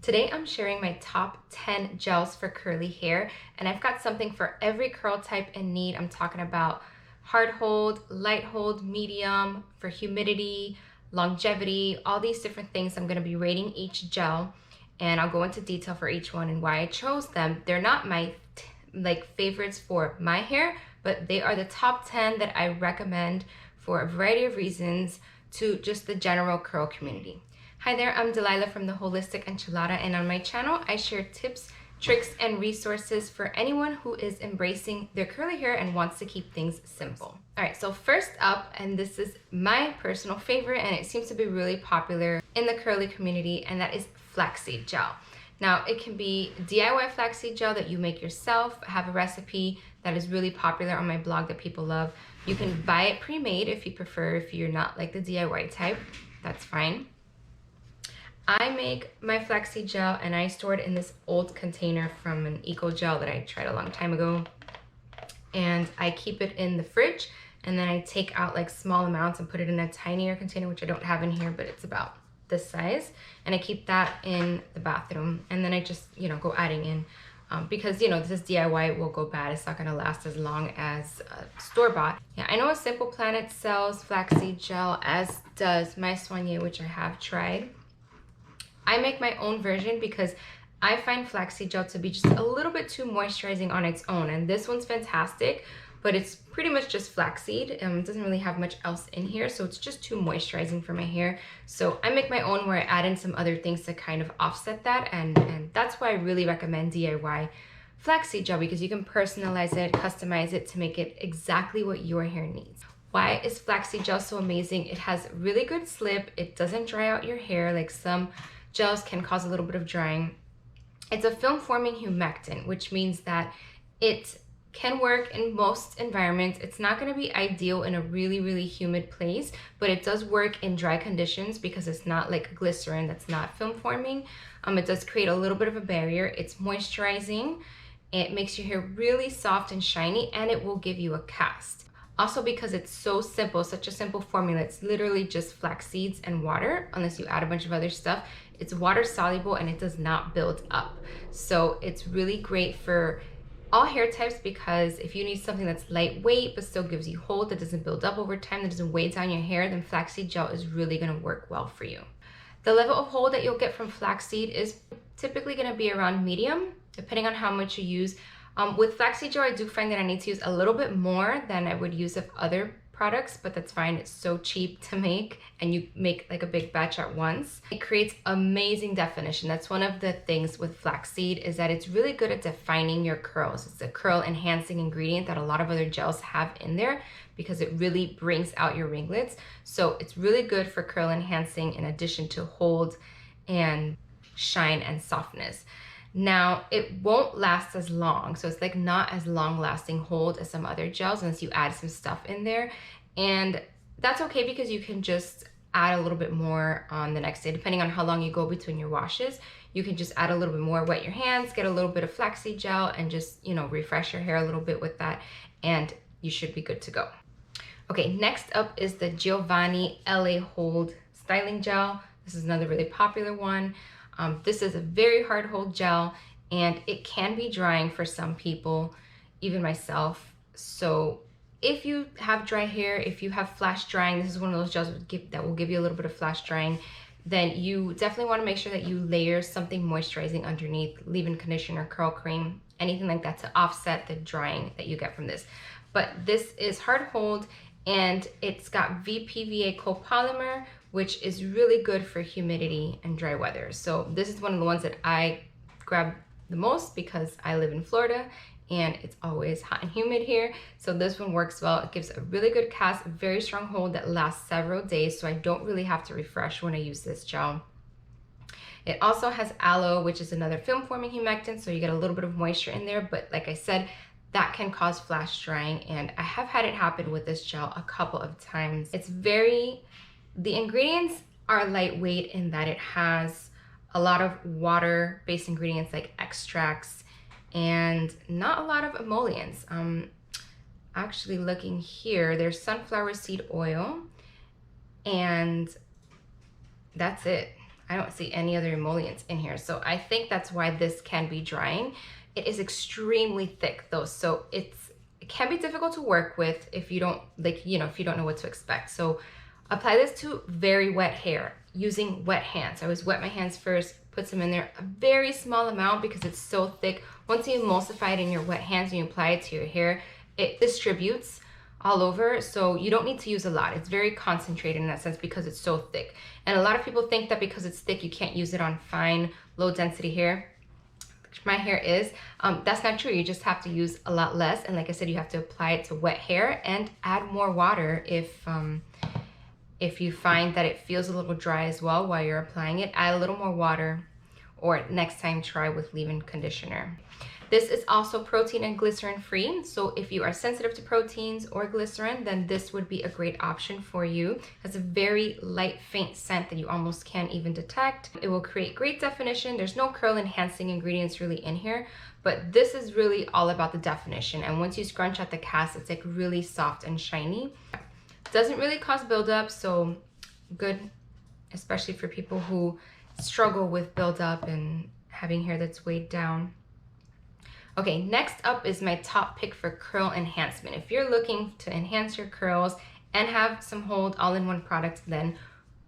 Today I'm sharing my top 10 gels for curly hair, and I've got something for every curl type and need. I'm talking about hard hold, light hold, medium, for humidity, longevity, all these different things. I'm gonna be rating each gel, and I'll go into detail for each one and why I chose them. They're not my favorites for my hair, but they are the top 10 that I recommend for a variety of reasons to just the general curl community. Hi there, I'm Delilah from the Holistic Enchilada, and on my channel I share tips, tricks, and resources for anyone who is embracing their curly hair and wants to keep things simple. Alright, so first up, and this is my personal favorite and it seems to be really popular in the curly community, and that is flaxseed gel. Now, it can be DIY flaxseed gel that you make yourself. I have a recipe that is really popular on my blog that people love. You can buy it pre-made if you prefer, if you're not like the DIY type, that's fine. I make my flaxseed gel and I store it in this old container from an eco gel that I tried a long time ago. And I keep it in the fridge, and then I take out like small amounts and put it in a tinier container, which I don't have in here, but it's about this size. And I keep that in the bathroom, and then I just, go adding in. Because, this is DIY, it will go bad. It's not gonna last as long as store-bought. Yeah, I know a Simple Planet sells flaxseed gel, as does my Soigné, which I have tried. I make my own version because I find flaxseed gel to be just a little bit too moisturizing on its own, and this one's fantastic, but it's pretty much just flaxseed. It doesn't really have much else in here, so it's just too moisturizing for my hair. So I make my own where I add in some other things to kind of offset that, and that's why I really recommend DIY flaxseed gel, because you can personalize it, customize it to make it exactly what your hair needs. Why is flaxseed gel so amazing? It has really good slip. It doesn't dry out your hair like some gels can cause a little bit of drying. It's a film forming humectant, which means that it can work in most environments. It's not going to be ideal in a really, really humid place, but it does work in dry conditions because it's not like glycerin that's not film forming. It does create a little bit of a barrier. It's moisturizing. It makes your hair really soft and shiny, and it will give you a cast. Also, because it's so simple, such a simple formula, it's literally just flax seeds and water, unless you add a bunch of other stuff. It's water soluble and it does not build up. So it's really great for all hair types, because if you need something that's lightweight but still gives you hold, that doesn't build up over time, that doesn't weigh down your hair, then flaxseed gel is really gonna work well for you. The level of hold that you'll get from flaxseed is typically gonna be around medium, depending on how much you use. With flaxseed gel, I do find that I need to use a little bit more than I would use of other products, but that's fine. It's so cheap to make, and you make like a big batch at once. It creates amazing definition. That's one of the things with flaxseed, is that it's really good at defining your curls. It's a curl enhancing ingredient that a lot of other gels have in there because it really brings out your ringlets. So it's really good for curl enhancing in addition to hold and shine and softness. Now, it won't last as long, so it's like not as long lasting hold as some other gels unless you add some stuff in there, and that's okay because you can just add a little bit more on the next day. Depending on how long you go between your washes, you can just add a little bit more, wet your hands, get a little bit of flaxseed gel, and just refresh your hair a little bit with that, and you should be good to go. Okay, next up is the Giovanni La Hold styling gel. This is another really popular one. This is a very hard hold gel, and it can be drying for some people, even myself. So if you have dry hair, if you have flash drying, this is one of those gels that will give you a little bit of flash drying, then you definitely want to make sure that you layer something moisturizing underneath, leave-in conditioner, curl cream, anything like that to offset the drying that you get from this. But this is hard hold, and it's got VPVA copolymer, which is really good for humidity and dry weather. So this is one of the ones that I grab the most because I live in Florida and it's always hot and humid here. So this one works well. It gives a really good cast, a very strong hold that lasts several days, so I don't really have to refresh when I use this gel. It also has aloe, which is another film forming humectant, so you get a little bit of moisture in there, but like I said, that can cause flash drying, and I have had it happen with this gel a couple of times. The ingredients are lightweight in that it has a lot of water-based ingredients like extracts and not a lot of emollients. Actually looking here, there's sunflower seed oil, and that's it. I don't see any other emollients in here. So I think that's why this can be drying. It is extremely thick though, so it can be difficult to work with if you don't if you don't know what to expect. So apply this to very wet hair using wet hands. I always wet my hands first, put some in there, a very small amount because it's so thick. Once you emulsify it in your wet hands and you apply it to your hair, it distributes all over, so you don't need to use a lot. It's very concentrated in that sense because it's so thick. And a lot of people think that because it's thick, you can't use it on fine, low density hair. My hair is. That's not true. You just have to use a lot less. And like I said, you have to apply it to wet hair and add more water if you find that it feels a little dry as well while you're applying it. Add a little more water, or next time try with leave-in conditioner. This is also protein and glycerin free. So if you are sensitive to proteins or glycerin, then this would be a great option for you. It has a very light, faint scent that you almost can't even detect. It will create great definition. There's no curl enhancing ingredients really in here, but this is really all about the definition. And once you scrunch out the cast, it's like really soft and shiny. Doesn't really cause buildup, so good, especially for people who struggle with buildup and having hair that's weighed down. Okay, next up is my top pick for curl enhancement. If you're looking to enhance your curls and have some hold all in one product, then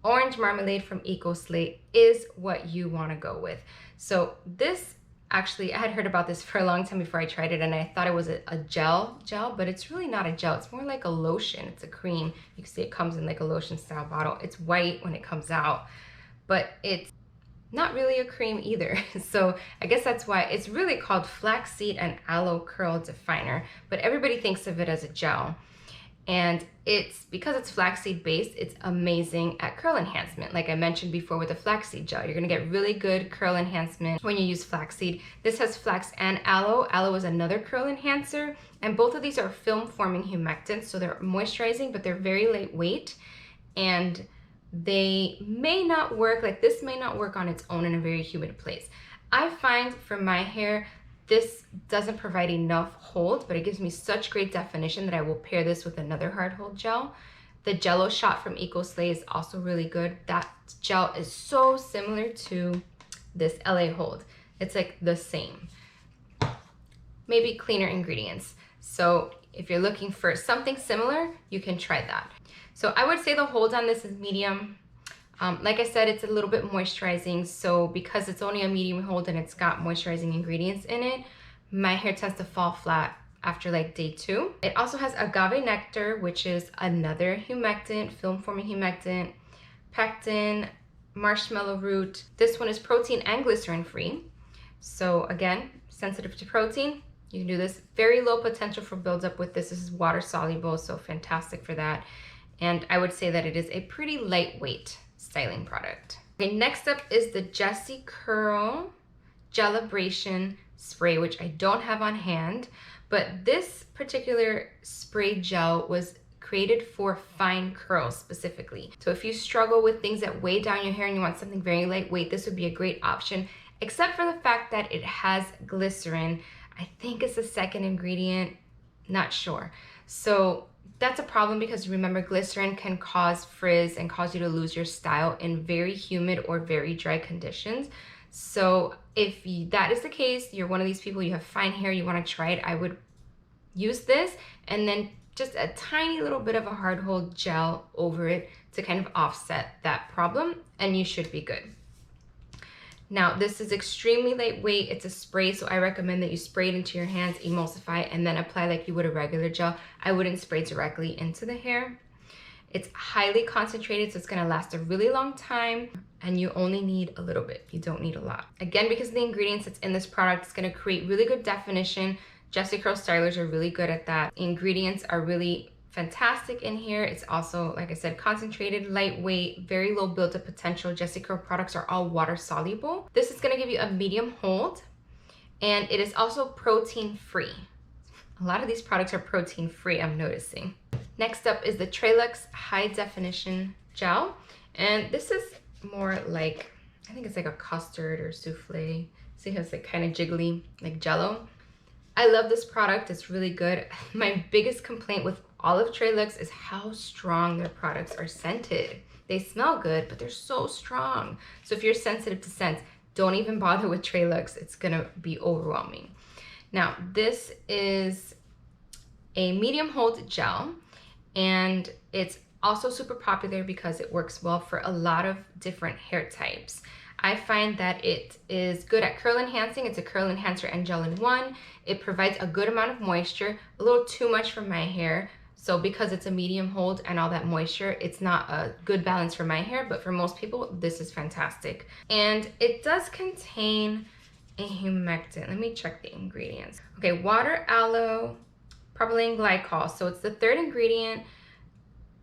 Orange Marmalade from EcoSlay is what you want to go with. So this, actually, I had heard about this for a long time before I tried it, and I thought it was a gel, but it's really not a gel. It's more like a lotion. It's a cream. You can see it comes in like a lotion style bottle. It's white when it comes out, but it's not really a cream either. So I guess that's why it's really called Flaxseed and Aloe Curl Definer, but everybody thinks of it as a gel. And it's because it's flaxseed based, it's amazing at curl enhancement. Like I mentioned before with the flaxseed gel, you're gonna get really good curl enhancement when you use flaxseed. This has flax and aloe. Aloe is another curl enhancer, and both of these are film forming humectants, so they're moisturizing, but they're very lightweight, and they may not work, like this may not work on its own in a very humid place. I find for my hair, this doesn't provide enough hold, but it gives me such great definition that I will pair this with another hard hold gel. The Jello shot from EcoSlay is also really good. That gel is so similar to this LA Hold. It's like the same, maybe cleaner ingredients. So if you're looking for something similar, you can try that. So I would say the hold on this is medium. Like I said, it's a little bit moisturizing. So because it's only a medium hold and it's got moisturizing ingredients in it, my hair tends to fall flat after like day 2. It also has agave nectar, which is another humectant, film forming humectant, pectin, marshmallow root. This one is protein and glycerin free. So again, sensitive to protein, you can do this. Very low potential for buildup with this. This is water soluble, so fantastic for that. And I would say that it is a pretty lightweight styling product. Okay, next up is the Jessie Curl Gelibration Spray, which I don't have on hand, but this particular spray gel was created for fine curls specifically. So if you struggle with things that weigh down your hair and you want something very lightweight, this would be a great option, except for the fact that it has glycerin. I think it's the second ingredient, not sure. So that's a problem because remember, glycerin can cause frizz and cause you to lose your style in very humid or very dry conditions. So if that is the case, you're one of these people, you have fine hair, you want to try it, I would use this and then just a tiny little bit of a hard hold gel over it to kind of offset that problem, and you should be good. Now, this is extremely lightweight. It's a spray, so I recommend that you spray it into your hands, emulsify it, and then apply like you would a regular gel. I wouldn't spray directly into the hair. It's highly concentrated, so it's gonna last a really long time, and you only need a little bit. You don't need a lot. Again, because of the ingredients that's in this product, it's gonna create really good definition. Jessie Curl stylers are really good at that. The ingredients are really fantastic in here. It's also, like I said, concentrated, lightweight, very low buildup potential. Jessie Curl products are all water soluble. This is gonna give you a medium hold, and it is also protein free. A lot of these products are protein free, I'm noticing. Next up is the Treluxe High Definition Gel, and this is more like, I think it's like a custard or souffle. See how it's like kind of jiggly, like jello. I love this product, it's really good. My biggest complaint with all of Treluxe is how strong their products are scented. They smell good, but they're so strong. So if you're sensitive to scents, don't even bother with Treluxe. It's gonna be overwhelming. Now, this is a medium hold gel, and it's also super popular because it works well for a lot of different hair types. I find that it is good at curl enhancing. It's a curl enhancer and gel in one. It provides a good amount of moisture, a little too much for my hair. So because it's a medium hold and all that moisture, it's not a good balance for my hair, but for most people, this is fantastic. And it does contain a humectant. Let me check the ingredients. Okay, water, aloe, propylene glycol. So it's the third ingredient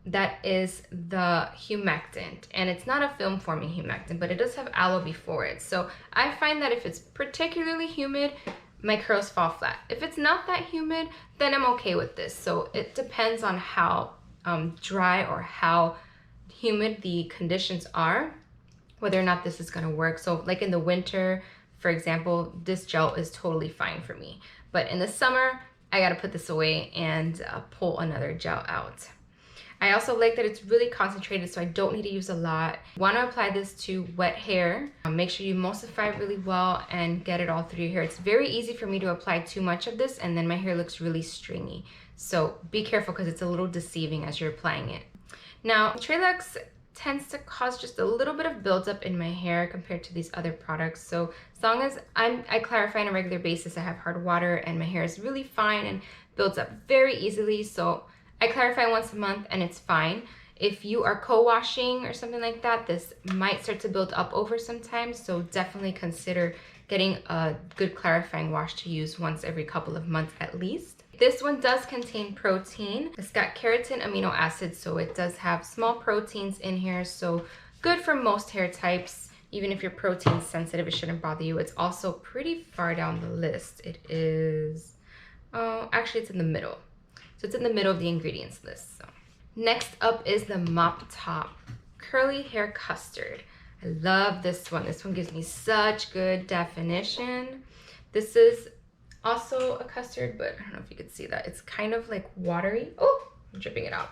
that is the humectant, and it's not a film forming humectant, but it does have aloe before it. So I find that if it's particularly humid, my curls fall flat. If it's not that humid, then I'm okay with this. So it depends on how dry or how humid the conditions are, whether or not this is gonna work. So like in the winter, for example, this gel is totally fine for me. But in the summer, I gotta put this away and pull another gel out. I also like that it's really concentrated, so I don't need to use a lot. Want to apply this to wet hair. Make sure you emulsify really well and get it all through your hair. It's very easy for me to apply too much of this, and then my hair looks really stringy. So be careful because it's a little deceiving as you're applying it. Now, Treluxe tends to cause just a little bit of buildup in my hair compared to these other products. So as long as I clarify on a regular basis, I have hard water and my hair is really fine and builds up very easily. So I clarify once a month and it's fine. If you are co-washing or something like that, this might start to build up over some time. So definitely consider getting a good clarifying wash to use once every couple of months at least. This one does contain protein. It's got keratin amino acids, so it does have small proteins in here. So good for most hair types. Even if you're protein sensitive, it shouldn't bother you. It's also pretty far down the list. It is, oh, actually it's in the middle. So it's in the middle of the ingredients list. So next up is the Moptop Curly Hair Custard. I love this one. This one gives me such good definition. This is also a custard, but I don't know if you could see that. It's kind of like watery. Oh, I'm dripping it out.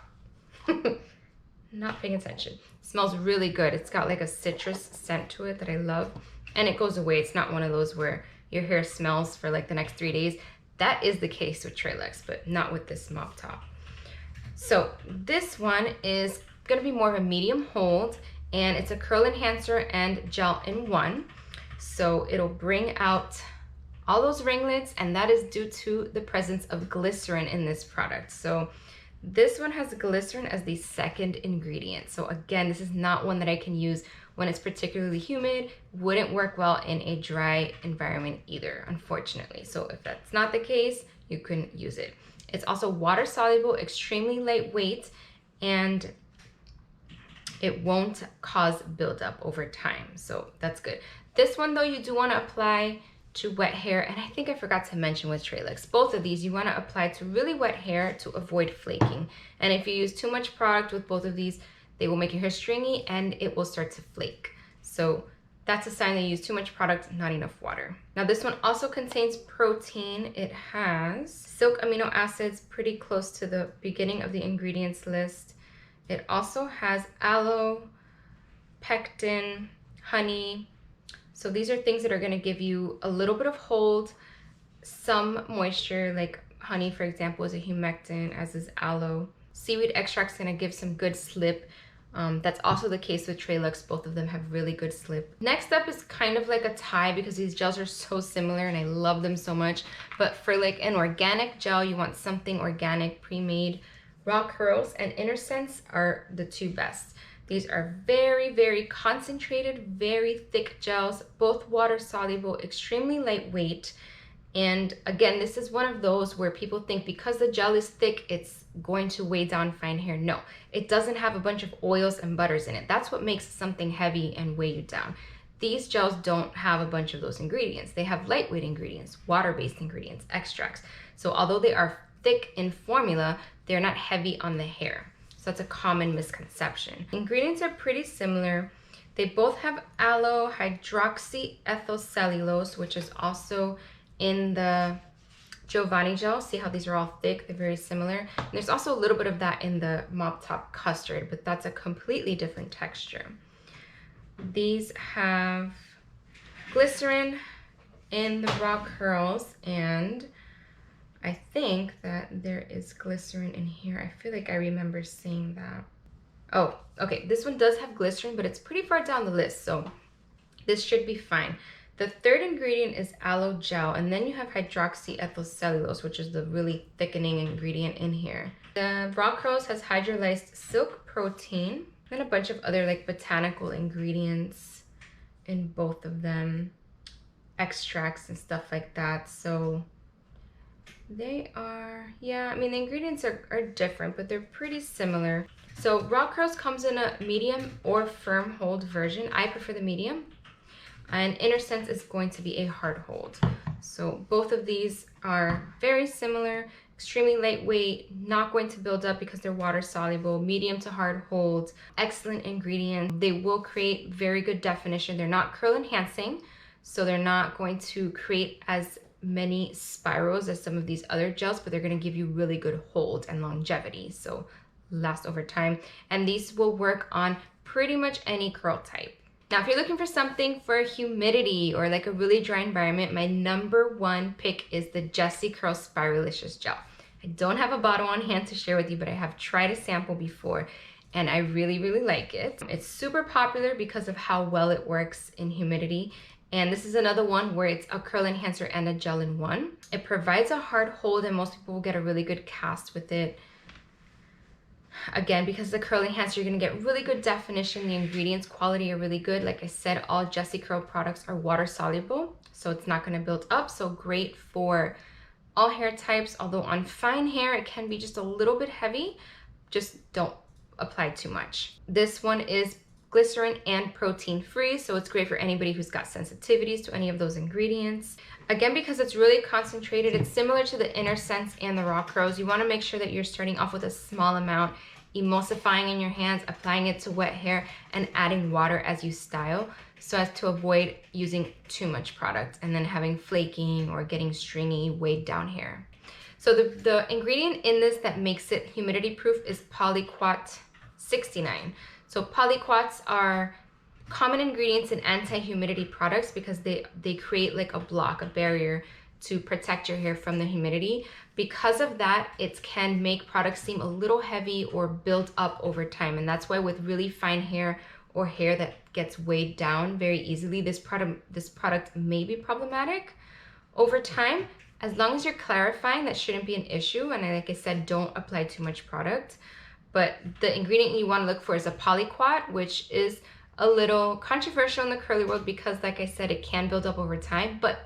Not paying attention. It smells really good. It's got like a citrus scent to it that I love. And it goes away. It's not one of those where your hair smells for like the next 3 days. That is the case with Treluxe, but not with this Moptop. So this one is gonna be more of a medium hold, and it's a curl enhancer and gel in one. So it'll bring out all those ringlets, and that is due to the presence of glycerin in this product. So this one has glycerin as the second ingredient. So again, this is not one that I can use when it's particularly humid. Wouldn't work well in a dry environment either, unfortunately. So if that's not the case, you couldn't use it. It's also water soluble, extremely lightweight, and it won't cause buildup over time. So that's good. This one though, you do want to apply to wet hair, and I think I forgot to mention with Treluxe, both of these you want to apply to really wet hair to avoid flaking. And if you use too much product with both of these, they will make your hair stringy and it will start to flake. So that's a sign that you use too much product, not enough water. Now this one also contains protein. It has silk amino acids, pretty close to the beginning of the ingredients list. It also has aloe, pectin, honey. So these are things that are gonna give you a little bit of hold, some moisture, like honey, for example, is a humectant, as is aloe. Seaweed extract's gonna give some good slip. That's also the case with Treluxe. Both of them have really good slip. Next up is kind of like a tie because these gels are so similar and I love them so much. But for like an organic gel, you want something organic, pre-made. Raw Curls and Inner Sense are the two best. These are very, very concentrated, very thick gels, both water soluble, extremely lightweight. And again, this is one of those where people think because the gel is thick, it's going to weigh down fine hair. No, it doesn't have a bunch of oils and butters in it. That's what makes something heavy and weigh you down. These gels don't have a bunch of those ingredients. They have lightweight ingredients, water-based ingredients, extracts. So although they are thick in formula, they're not heavy on the hair. So that's a common misconception. Ingredients are pretty similar. They both have aloe hydroxyethylcellulose, which is also in the Giovanni gel. See how these are all thick? They're very similar. And there's also a little bit of that in the Moptop Custard, but that's a completely different texture. These have glycerin in the raw curls, and I think that there is glycerin in here. I feel like I remember seeing that. Oh, okay, this one does have glycerin, but it's pretty far down the list, so this should be fine. The third ingredient is aloe gel, and then you have hydroxyethyl cellulose, which is the really thickening ingredient in here. The raw curls has hydrolyzed silk protein, and a bunch of other like botanical ingredients in both of them, extracts and stuff like that. So they are, yeah, I mean, the ingredients are different, but they're pretty similar. So raw curls comes in a medium or firm hold version. I prefer the medium. And Inner Sense is going to be a hard hold. So both of these are very similar, extremely lightweight, not going to build up because they're water soluble, medium to hard hold, excellent ingredient. They will create very good definition. They're not curl enhancing, so they're not going to create as many spirals as some of these other gels, but they're going to give you really good hold and longevity, so last over time. And these will work on pretty much any curl type. Now, if you're looking for something for humidity or like a really dry environment, my #1 pick is the Jessie Curl Spiralicious Gel. I don't have a bottle on hand to share with you, but I have tried a sample before and I really, really like it. It's super popular because of how well it works in humidity. And this is another one where it's a curl enhancer and a gel in one. It provides a hard hold and most people will get a really good cast with it. Again, because the curl enhancer, you're going to get really good definition. The ingredients quality are really good. Like I said, all Jessie Curl products are water soluble, so it's not going to build up. So great for all hair types, although on fine hair, it can be just a little bit heavy. Just don't apply too much. This one is glycerin and protein free, so it's great for anybody who's got sensitivities to any of those ingredients. Again, because it's really concentrated, it's similar to the Inner Sense and the raw curls. You want to make sure that you're starting off with a small amount, emulsifying in your hands, applying it to wet hair, and adding water as you style, so as to avoid using too much product and then having flaking or getting stringy, weighed down hair. So the ingredient in this that makes it humidity proof is Polyquat 69. So polyquats are common ingredients in anti-humidity products because they create like a block, a barrier to protect your hair from the humidity. Because of that, it can make products seem a little heavy or build up over time. And that's why with really fine hair or hair that gets weighed down very easily, this product may be problematic over time. As long as you're clarifying, that shouldn't be an issue. And like I said, don't apply too much product. But the ingredient you want to look for is a polyquat, which is a little controversial in the curly world because, like I said, it can build up over time. But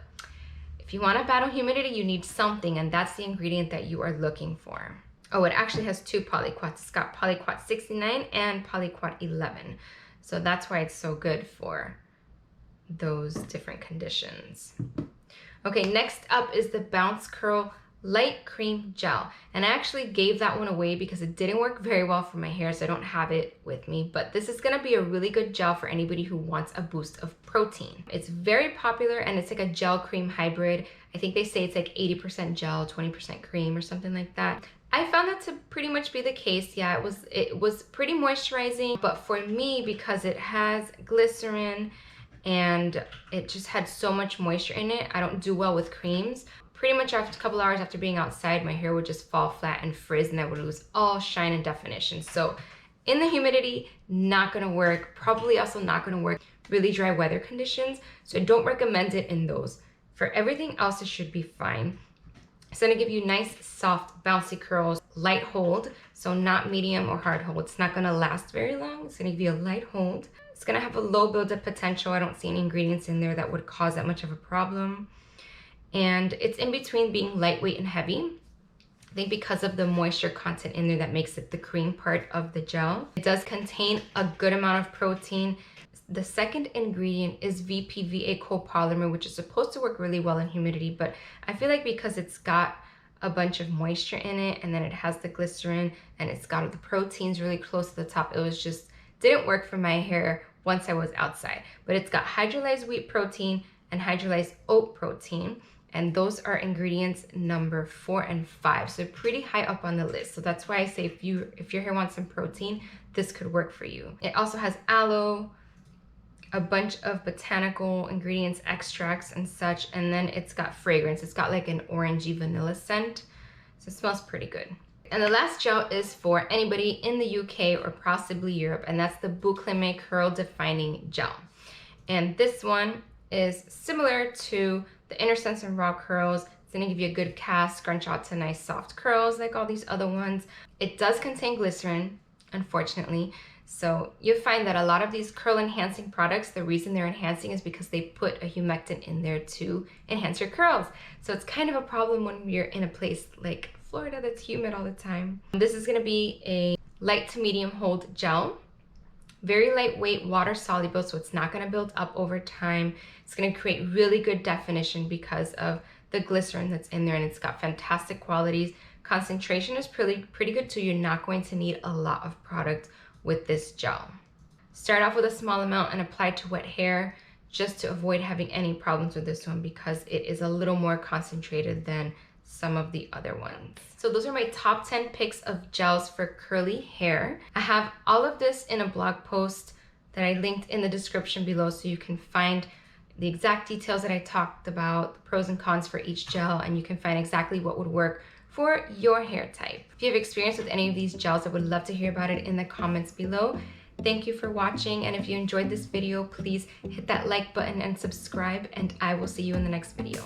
if you want to battle humidity, you need something, and that's the ingredient that you are looking for. Oh, it actually has two polyquats. It's got Polyquat 69 and Polyquat 11. So that's why it's so good for those different conditions. Okay, next up is the Bounce Curl Light Cream Gel. And I actually gave that one away because it didn't work very well for my hair, so I don't have it with me. But this is gonna be a really good gel for anybody who wants a boost of protein. It's very popular and it's like a gel cream hybrid. I think they say it's like 80% gel, 20% cream or something like that. I found that to pretty much be the case. Yeah, it was pretty moisturizing, but for me, because it has glycerin and it just had so much moisture in it, I don't do well with creams. Pretty much after a couple hours after being outside, my hair would just fall flat and frizz and I would lose all shine and definition. So in the humidity, not gonna work. Probably also not gonna work really dry weather conditions. So I don't recommend it in those. For everything else, it should be fine. It's gonna give you nice, soft, bouncy curls, light hold. So not medium or hard hold. It's not gonna last very long. It's gonna give you a light hold. It's gonna have a low buildup potential. I don't see any ingredients in there that would cause that much of a problem. And it's in between being lightweight and heavy. I think because of the moisture content in there that makes it the cream part of the gel. It does contain a good amount of protein. The second ingredient is VPVA copolymer, which is supposed to work really well in humidity, but I feel like because it's got a bunch of moisture in it and then it has the glycerin and it's got the proteins really close to the top, it was just, didn't work for my hair once I was outside. But it's got hydrolyzed wheat protein and hydrolyzed oat protein. And those are ingredients number 4 and 5. So pretty high up on the list. So that's why I say if your hair wants some protein, this could work for you. It also has aloe, a bunch of botanical ingredients, extracts and such, and then it's got fragrance. It's got like an orangey vanilla scent, so it smells pretty good. And the last gel is for anybody in the UK or possibly Europe, and that's the Buchanan Curl Defining Gel. And this one is similar to the Inner Sense and Raw Curls. It's gonna give you a good cast, scrunch out to nice soft curls like all these other ones. It does contain glycerin, unfortunately. So you'll find that a lot of these curl enhancing products, the reason they're enhancing is because they put a humectant in there to enhance your curls. So it's kind of a problem when you're in a place like Florida that's humid all the time. This is gonna be a light to medium hold gel. Very lightweight, water soluble, so it's not gonna build up over time. It's gonna create really good definition because of the glycerin that's in there, and it's got fantastic qualities. Concentration is pretty good too. You're not going to need a lot of product with this gel. Start off with a small amount and apply to wet hair just to avoid having any problems with this one because it is a little more concentrated than some of the other ones. So those are my top 10 picks of gels for curly hair. I have all of this in a blog post that I linked in the description below so you can find the exact details that I talked about, the pros and cons for each gel, and you can find exactly what would work for your hair type. If you have experience with any of these gels, I would love to hear about it in the comments below. Thank you for watching, and if you enjoyed this video, please hit that like button and subscribe, and I will see you in the next video.